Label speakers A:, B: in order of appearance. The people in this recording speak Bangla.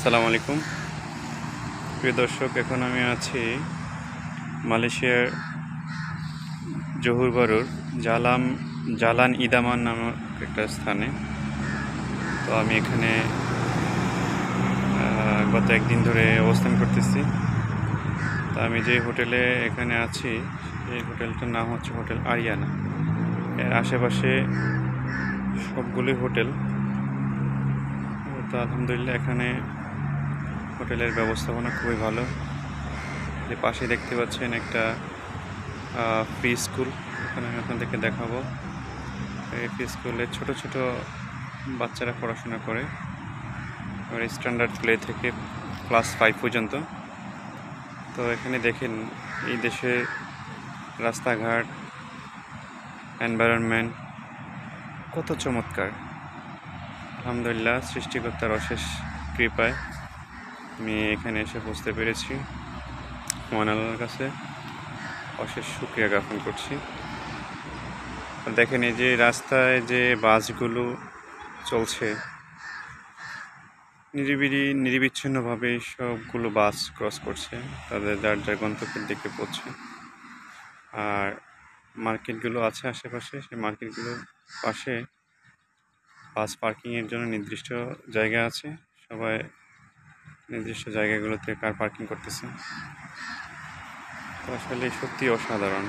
A: আসসালামু আলাইকুম প্রিয় দর্শক, এখন আমি আছি মালয়েশিয়ার জোহর বারুর জালান ইদামান নামক একটা স্থানে। তো আমি এখানে গত একদিন ধরে অবস্থান করতেছি। তো আমি যে হোটেলে এখানে আছি এই হোটেলটার নাম হচ্ছে হোটেল আরিয়ানা। এর আশেপাশে সবগুলোই হোটেল। তো আলহামদুলিল্লাহ এখানে হোটেলের ব্যবস্থাপনা খুবই ভালো। যে পাশে দেখতে পাচ্ছেন একটা প্রি স্কুল, এখানে আমি আপনাদেরকে দেখাবো। এই প্রি স্কুলে ছোট ছোট বাচ্চারা পড়াশোনা করে, স্ট্যান্ডার্ড প্লে থেকে ক্লাস 5 পর্যন্ত। তো এখানে দেখেন এই দেশের রাস্তাঘাট, এনভায়রনমেন্ট কত চমৎকার। আলহামদুলিল্লাহ, সৃষ্টিকর্তার অশেষ কৃপায় আমি এখানে এসে বুঝতে পেরেছি। মহান আল্লাহর কাছে অশেষ শুকরিয়া জ্ঞাপন করছি। দেখেন এই যে রাস্তায় যে বাসগুলো চলছে, নিরবিচ্ছিন্নভাবে সবগুলো বাস ক্রস করছে, তাদের যার যার গন্তব্যের দিকে পড়ছে। আর মার্কেটগুলো আছে আশেপাশে, সেই মার্কেটগুলোর পাশে বাস পার্কিংয়ের জন্য নির্দিষ্ট জায়গা আছে। সবাই নির্দিষ্ট জায়গাগুলোতে কার পার্কিং করতেছে। তো আসলে সত্যি অসাধারণ।